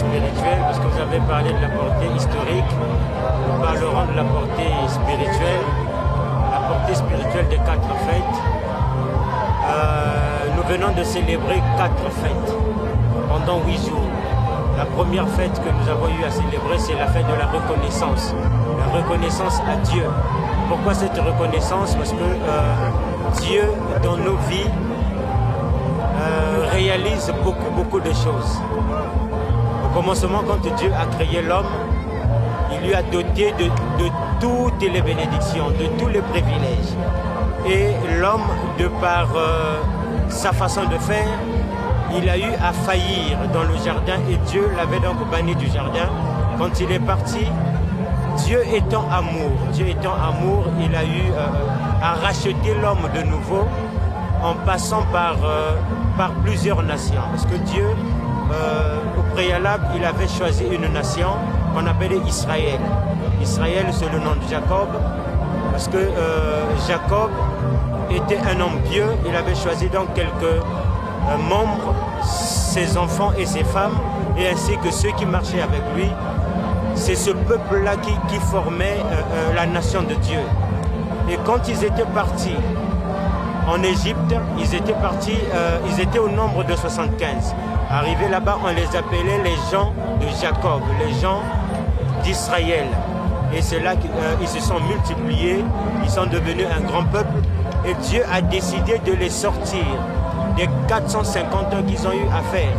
spirituelle, parce que vous avez parlé de la portée historique. Nous parlerons de la portée spirituelle. La portée spirituelle des 4 fêtes. Nous venons de célébrer 4 fêtes pendant 8 jours. La première fête que nous avons eu à célébrer, c'est la fête de la reconnaissance. La reconnaissance à Dieu. Pourquoi cette reconnaissance? Parce que Dieu, dans nos vies, réalise beaucoup de choses. Au commencement, quand Dieu a créé l'homme, il lui a doté de toutes les bénédictions, de tous les privilèges. Et l'homme, de par sa façon de faire, il a eu à faillir dans le jardin et Dieu l'avait donc banni du jardin. Quand il est parti, Dieu étant amour, il a eu à racheter l'homme de nouveau en passant par plusieurs nations. Parce que Dieu, au préalable, il avait choisi une nation qu'on appelait Israël. Israël, c'est le nom de Jacob, parce que Jacob était un homme pieux. Il avait choisi donc quelques membres, ses enfants et ses femmes, et ainsi que ceux qui marchaient avec lui. C'est ce peuple-là qui formait la nation de Dieu. Et quand ils étaient partis en Égypte, ils étaient au nombre de 75. Arrivés là-bas, on les appelait les gens de Jacob, les gens d'Israël. Et c'est là qu'ils se sont multipliés, ils sont devenus un grand peuple. Et Dieu a décidé de les sortir des 450 ans qu'ils ont eu à faire.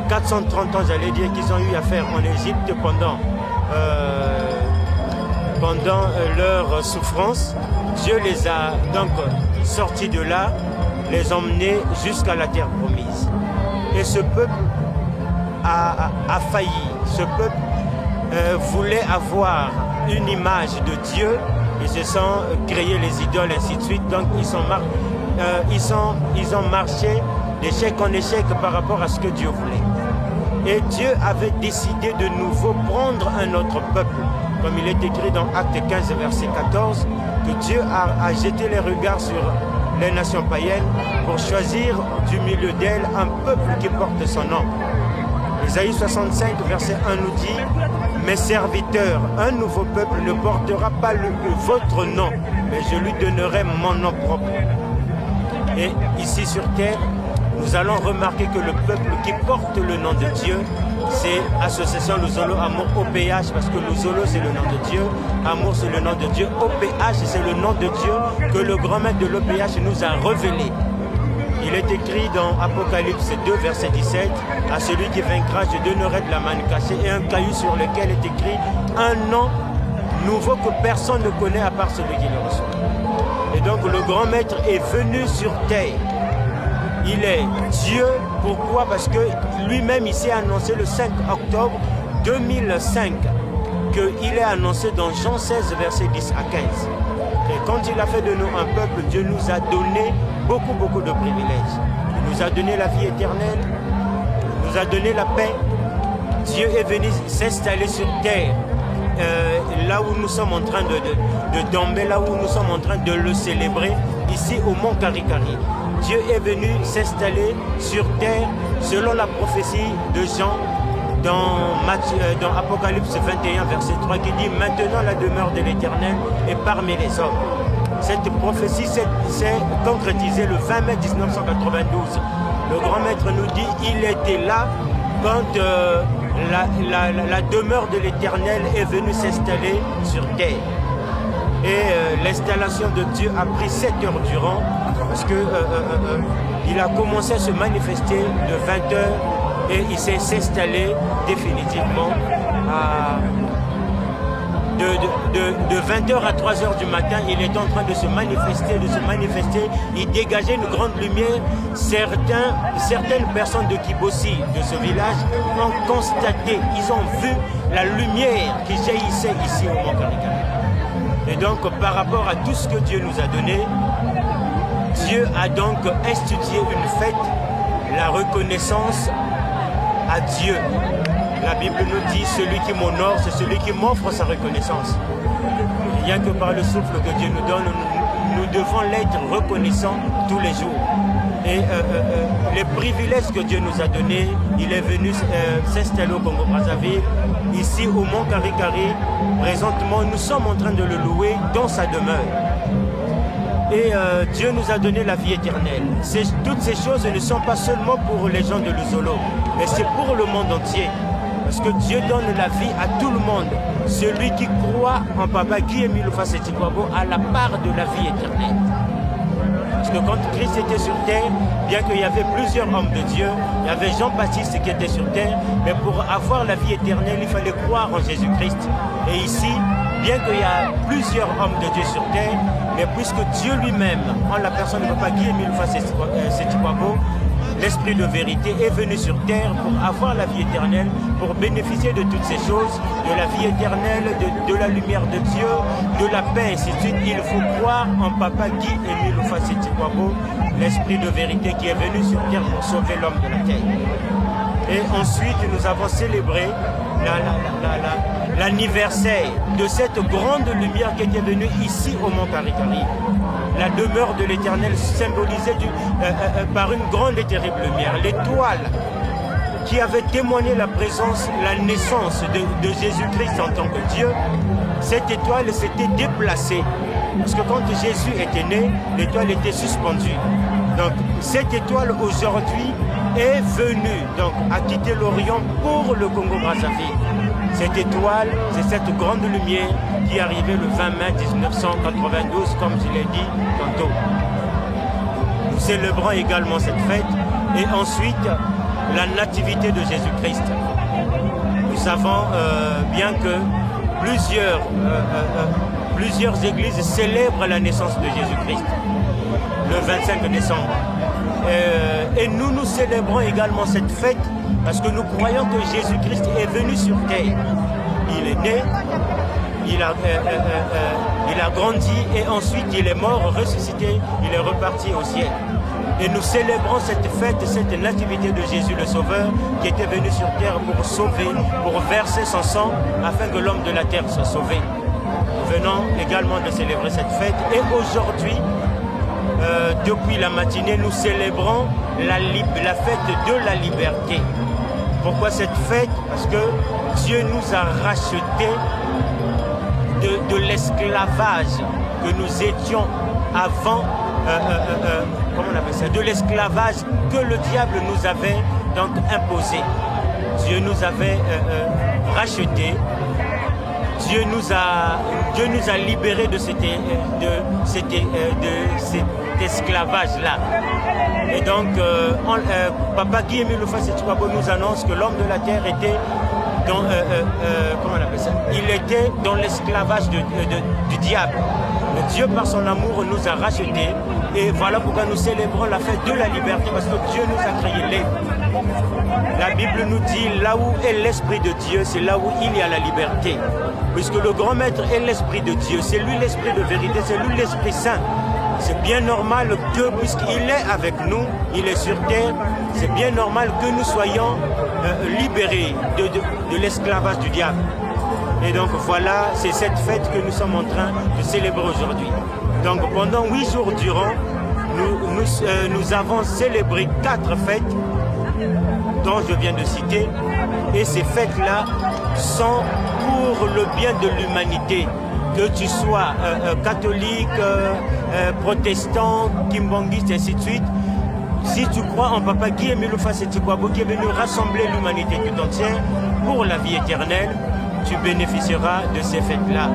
430 ans, j'allais dire, qu'ils ont eu à faire en Égypte pendant leur souffrance. Dieu les a donc sortis de là, les emmenés jusqu'à la terre promise. Et ce peuple a failli. Ce peuple voulait avoir une image de Dieu. Ils se sont créés les idoles, ainsi de suite. Donc ils ont marché d'échec en échec par rapport à ce que Dieu voulait. Et Dieu avait décidé de nouveau prendre un autre peuple. Comme il est écrit dans Acte 15, verset 14, que Dieu a jeté les regards sur les nations païennes pour choisir du milieu d'elles un peuple qui porte son nom. Ésaïe 65, verset 1 nous dit: « Mes serviteurs, un nouveau peuple ne portera pas votre nom, mais je lui donnerai mon nom propre. » Et ici sur terre, nous allons remarquer que le peuple qui porte le nom de Dieu, c'est Association Luzolo Amour OPH, parce que Luzolo c'est le nom de Dieu, Amour c'est le nom de Dieu, OPH c'est le nom de Dieu que le grand maître de l'OPH nous a révélé. Il est écrit dans Apocalypse 2, verset 17, « À celui qui vaincra, je donnerai de la manne cachée et un caillou sur lequel est écrit un nom nouveau que personne ne connaît à part celui qui le reçoit. » Et donc le grand maître est venu sur terre. Il est Dieu. Pourquoi? Parce que lui-même, il s'est annoncé le 5 octobre 2005 qu'il est annoncé dans Jean 16, verset 10 à 15. Et quand il a fait de nous un peuple, Dieu nous a donné beaucoup de privilèges. Il nous a donné la vie éternelle, il nous a donné la paix. Dieu est venu s'installer sur terre, là où nous sommes en train de tomber, là où nous sommes en train de le célébrer, ici au Mont Karikari. Dieu est venu s'installer sur terre selon la prophétie de Jean dans Apocalypse 21, verset 3, qui dit « Maintenant la demeure de l'Éternel est parmi les hommes ». Cette prophétie s'est concrétisée le 20 mai 1992. Le grand maître nous dit il était là quand la demeure de l'Éternel est venue s'installer sur terre. Et l'installation de Dieu a pris 7 heures durant, parce que il a commencé à se manifester de 20 heures et il s'est installé définitivement de 20h à 3h du matin. Il est en train de se manifester, il dégageait une grande lumière. Certaines personnes de Kibossi, de ce village, ont constaté, ils ont vu la lumière qui jaillissait ici au Mont Karikari. Et donc par rapport à tout ce que Dieu nous a donné, Dieu a donc institué une fête, la reconnaissance à Dieu. La Bible nous dit, celui qui m'honore, c'est celui qui m'offre sa reconnaissance. Rien que par le souffle que Dieu nous donne, nous devons l'être reconnaissant tous les jours. Et les privilèges que Dieu nous a donnés, il est venu s'installer au Congo-Brazzaville, ici au Mont Karikari. Présentement, nous sommes en train de le louer dans sa demeure. Et Dieu nous a donné la vie éternelle. Toutes ces choses ne sont pas seulement pour les gens de Luzolo, mais c'est pour le monde entier. Parce que Dieu donne la vie à tout le monde. Celui qui croit en Papa Guy Émile Houphouët-Boigny a la part de la vie éternelle. Parce que quand Christ était sur terre, bien qu'il y avait plusieurs hommes de Dieu, il y avait Jean-Baptiste qui était sur terre, mais pour avoir la vie éternelle, il fallait croire en Jésus-Christ. Et ici, bien qu'il y a plusieurs hommes de Dieu sur terre, mais puisque Dieu lui-même, en la personne de Papa Guy Émile Houphouët-Boigny, l'Esprit de vérité est venu sur terre pour avoir la vie éternelle, pour bénéficier de toutes ces choses, de la vie éternelle, de la lumière de Dieu, de la paix, et ainsi de suite. Il faut croire en Papa Guy Émile Houphouët-Boigny, l'Esprit de vérité qui est venu sur terre pour sauver l'homme de la terre. Et ensuite, nous avons célébré l'anniversaire de cette grande lumière qui était venue ici au Mont Karikari. La demeure de l'Éternel symbolisée par une grande et terrible lumière. L'étoile qui avait témoigné la présence, la naissance de Jésus-Christ en tant que Dieu, cette étoile s'était déplacée. Parce que quand Jésus était né, l'étoile était suspendue. Donc cette étoile aujourd'hui est venue donc, à quitter l'Orient pour le Congo-Brazzaville. Cette étoile, c'est cette grande lumière qui est arrivée le 20 mai 1992, comme je l'ai dit tantôt. Nous célébrons également cette fête et ensuite la nativité de Jésus-Christ. Nous savons bien que plusieurs églises célèbrent la naissance de Jésus-Christ le 25 décembre. Et nous célébrons également cette fête parce que nous croyons que Jésus-Christ est venu sur terre. Il est né, il a grandi et ensuite il est mort, ressuscité, il est reparti au ciel. Et nous célébrons cette fête, cette nativité de Jésus le Sauveur qui était venu sur terre pour sauver, pour verser son sang afin que l'homme de la terre soit sauvé. Nous venons également de célébrer cette fête et aujourd'hui, depuis la matinée, nous célébrons la fête de la liberté. Pourquoi cette fête? Parce que Dieu nous a rachetés de l'esclavage que nous étions avant, comment on appelle ça? De l'esclavage que le diable nous avait donc imposé. Dieu nous avait rachetés. Dieu nous a libérés de cet esclavage-là. Et donc, Papa Guy Émile Houphouët-Boigny nous annonce que l'homme de la terre était dans, comment on appelle ça? Il était dans l'esclavage du diable. Mais Dieu, par son amour, nous a rachetés. Et voilà pourquoi nous célébrons la fête de la liberté, parce que Dieu nous a créés libres. La Bible nous dit, là où est l'Esprit de Dieu, c'est là où il y a la liberté. Puisque le grand maître est l'Esprit de Dieu, c'est lui l'Esprit de vérité, c'est lui l'Esprit Saint. C'est bien normal que, puisqu'il est avec nous, il est sur terre, c'est bien normal que nous soyons libérés de l'esclavage du diable. Et donc voilà, c'est cette fête que nous sommes en train de célébrer aujourd'hui. Donc pendant 8 jours durant, nous avons célébré 4 fêtes dont je viens de citer. Et ces fêtes-là sont pour le bien de l'humanité. Que tu sois catholique, protestant, kimbangiste, et ainsi de suite. Si tu crois en Papa Guy Émile Houphouët-Boigny qui est venu rassembler l'humanité tout entière pour la vie éternelle, tu bénéficieras de ces fêtes-là.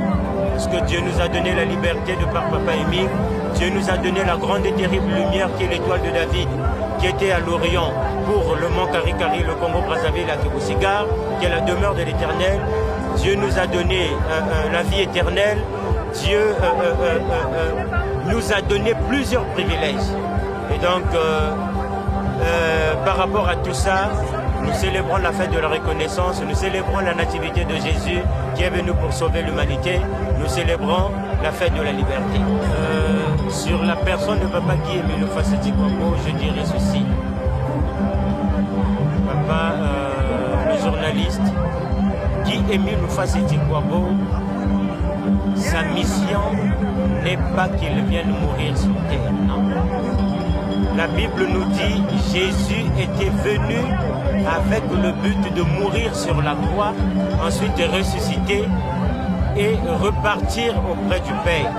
Parce que Dieu nous a donné la liberté de par Papa Émile. Dieu nous a donné la grande et terrible lumière qui est l'étoile de David, qui était à l'Orient pour le Mont Karikari, le Congo-Brazzaville, à Kiboussigar, qui est la demeure de l'Éternel. Dieu nous a donné la vie éternelle. Dieu nous a donné plusieurs privilèges. Et donc, par rapport à tout ça, nous célébrons la fête de la reconnaissance, nous célébrons la nativité de Jésus qui est venu pour sauver l'humanité, nous célébrons la fête de la liberté. Sur la personne de Papa Guy Émile Houphouët-Boigny, je dirais ceci. Papa, le journaliste Guy Émile Houphouët-Boigny Sa mission n'est pas qu'il vienne mourir sur terre, non. La Bible nous dit que Jésus était venu avec le but de mourir sur la croix, ensuite de ressusciter et repartir auprès du Père.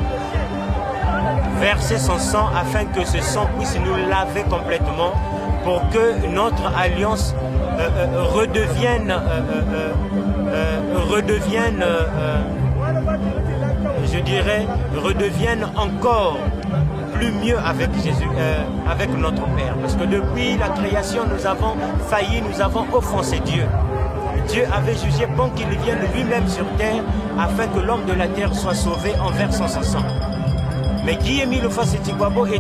Verser son sang afin que ce sang puisse nous laver complètement pour que notre alliance redevienne encore plus mieux avec Jésus, avec notre Père. Parce que depuis la création, nous avons failli, nous avons offensé Dieu. Dieu avait jugé bon qu'il vienne lui-même sur terre afin que l'homme de la terre soit sauvé en versant son sang. Mais Guy Émile Houphouët-Boigny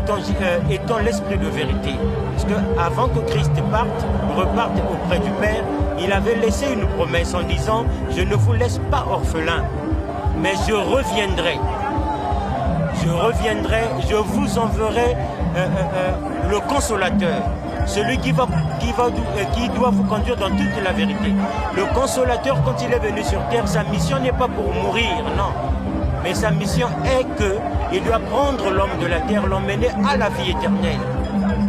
étant l'esprit de vérité, parce qu'avant que Christ reparte auprès du Père, il avait laissé une promesse en disant « Je ne vous laisse pas orphelin, mais je reviendrai, je vous enverrai le consolateur, celui qui doit vous conduire dans toute la vérité. » Le consolateur, quand il est venu sur terre, sa mission n'est pas pour mourir, non. Mais sa mission est qu'il doit prendre l'homme de la terre, l'emmener à la vie éternelle.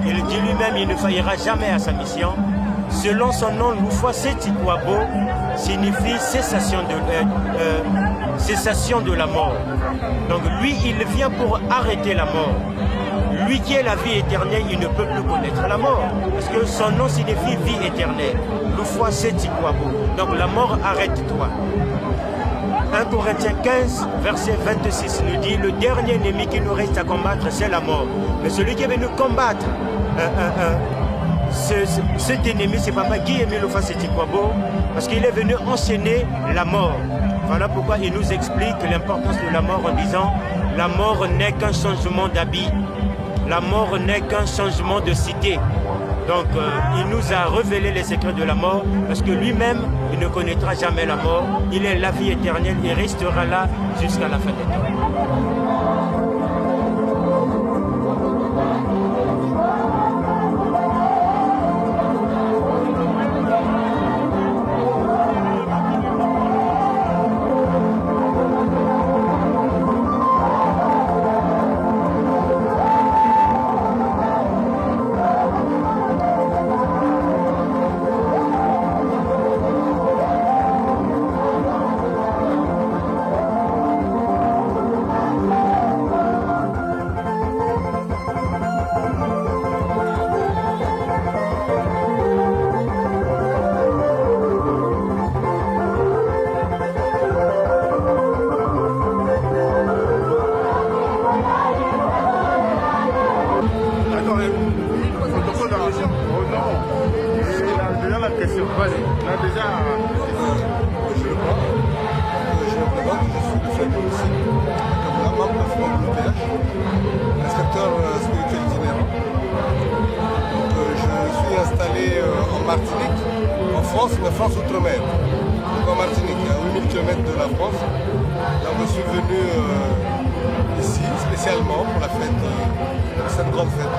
Il dit lui-même, il ne faillira jamais à sa mission. Selon son nom, Houphouët-Boigny signifie cessation de la mort. Donc lui, il vient pour arrêter la mort. Lui qui est la vie éternelle, il ne peut plus connaître la mort. Parce que son nom signifie vie éternelle. Houphouët-Boigny. Donc la mort, arrête-toi. 1 Corinthiens 15, verset 26 nous dit « Le dernier ennemi qui nous reste à combattre, c'est la mort. » Mais celui qui est venu combattre cet ennemi, c'est Papa Guy Émile Houphouët-Boigny, parce qu'il est venu enchaîner la mort. Voilà pourquoi il nous explique l'importance de la mort en disant « La mort n'est qu'un changement d'habit. La mort n'est qu'un changement de cité. » Donc, il nous a révélé les secrets de la mort, parce que lui-même, il ne connaîtra jamais la mort. Il est la vie éternelle, il restera là jusqu'à la fin des temps. Inspecteur spirituel itinérant. Je suis installé en Martinique, en France, mais France Outre-mer. En Martinique, à 8000 km de la France. Donc je suis venu ici spécialement pour la fête, cette grande fête.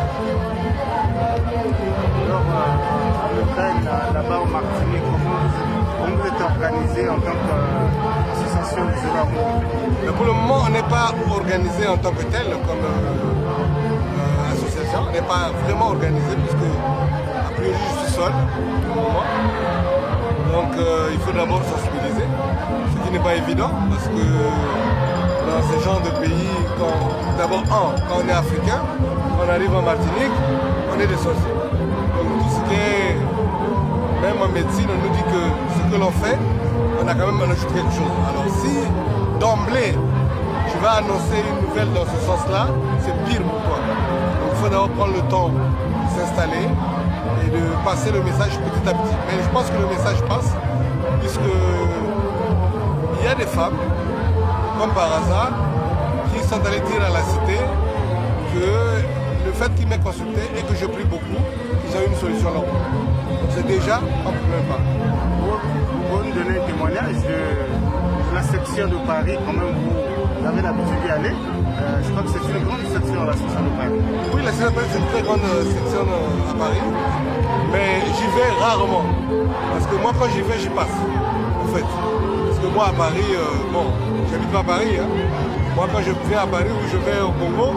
Alors, là-bas en Martinique, comment vous êtes organisé en tant qu'association des Zéro? Mais pour le moment, on n'est pas organisé en tant que tel, comme association. On n'est pas vraiment organisé, puisque a priori je suis seul pour le moment. Donc il faut d'abord sensibiliser, ce qui n'est pas évident, parce que dans ce genre de pays, d'abord, quand on est africain, quand on arrive en Martinique, on est des sorciers. Donc tout ce qui est, même en médecine, on nous dit que ce que l'on fait, on a quand même ajouté quelque chose. Alors si d'emblée, je vais annoncer une nouvelle dans ce sens-là, c'est pire pour toi. Donc il faut d'abord prendre le temps de s'installer et de passer le message petit à petit. Mais je pense que le message passe, puisque il y a des femmes, comme par hasard, qui sont allées dire à la cité que le fait qu'ils m'aient consulté et que je prie beaucoup, ils ont une solution là. C'est déjà un problème pas. Vous nous donnez un témoignage de la section de Paris, quand même vous avez l'habitude d'y aller. Je crois que c'est une grande section, la section de Paris. Oui, la section de Paris, c'est une très grande section à Paris, mais j'y vais rarement. Parce que moi, quand j'y vais, j'y passe, en fait. Parce que moi, à Paris, bon, j'habite pas à Paris. Hein. Moi, quand je viens à Paris ou je vais au Congo,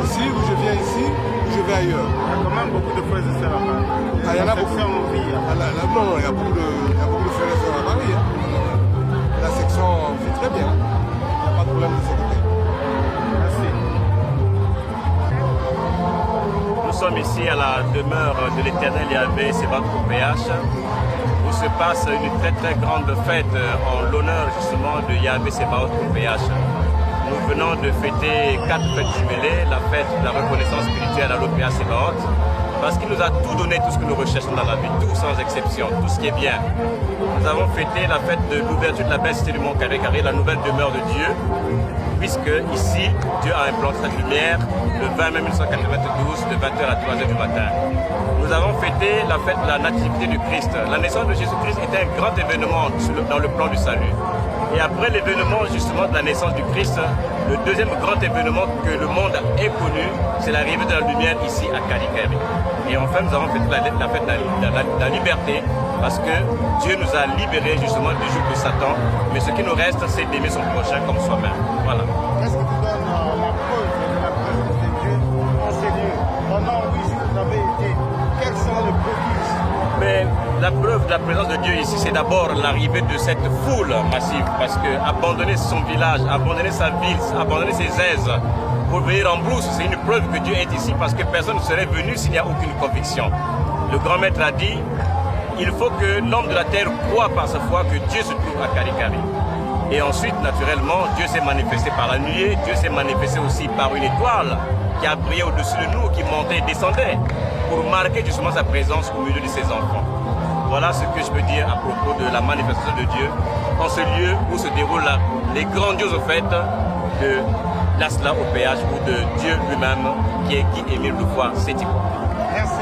ici, ou je viens ici, ou je vais ailleurs. Il y a quand même beaucoup de frères et sœurs à Paris. Ah, il y en a beaucoup. En vie, hein. Non, il y a beaucoup de frères et sœurs à Paris. Hein. La section vit très bien. Il n'y a pas de problème de ce côté. Merci. Nous sommes ici à la demeure de l'Éternel Yahvé Sebaot PH, où se passe une très très grande fête en l'honneur justement de Yahvé Sebaot PH. Nous venons de fêter 4 fêtes jumelées, la fête de la reconnaissance spirituelle à l'OPA Sebaot, parce qu'il nous a tout donné, tout ce que nous recherchons dans la vie, tout sans exception, tout ce qui est bien. Nous avons fêté la fête de l'ouverture de la belle cité du Mont Carré Carré, la nouvelle demeure de Dieu, puisque ici, Dieu a implanté cette lumière le 20 mai 1992, de 20h à 3h du matin. Nous avons fêté la fête de la nativité du Christ. La naissance de Jésus-Christ était un grand événement dans le plan du salut. Et après l'événement justement de la naissance du Christ, le deuxième grand événement que le monde ait connu, c'est l'arrivée de la lumière ici à Karikari. Et enfin, nous avons fait la fête de la liberté, parce que Dieu nous a libérés justement du joug de Satan. Mais ce qui nous reste, c'est d'aimer son prochain comme soi-même. Voilà. Qu'est-ce qui vous donne la preuve de la présence de Dieu en ces lieux? Pendant 8 jours, vous avez été. Quels sont les prodiges? Mais la preuve de la présence de Dieu ici, c'est d'abord l'arrivée de cette foule massive. Parce que abandonner son village, abandonner sa ville, abandonner ses aises pour venir en brousse, c'est une preuve que Dieu est ici, parce que personne ne serait venu s'il n'y a aucune conviction. Le grand maître a dit, il faut que l'homme de la terre croie par sa foi que Dieu se trouve à Karikari. Et ensuite, naturellement, Dieu s'est manifesté par la nuée, Dieu s'est manifesté aussi par une étoile qui a brillé au-dessus de nous, qui montait et descendait, pour marquer justement sa présence au milieu de ses enfants. Voilà ce que je peux dire à propos de la manifestation de Dieu en ce lieu où se déroulent les grandioses fêtes de l'Asla au péage ou de Dieu lui-même qui est Guy Émile Louvois Sético. Merci.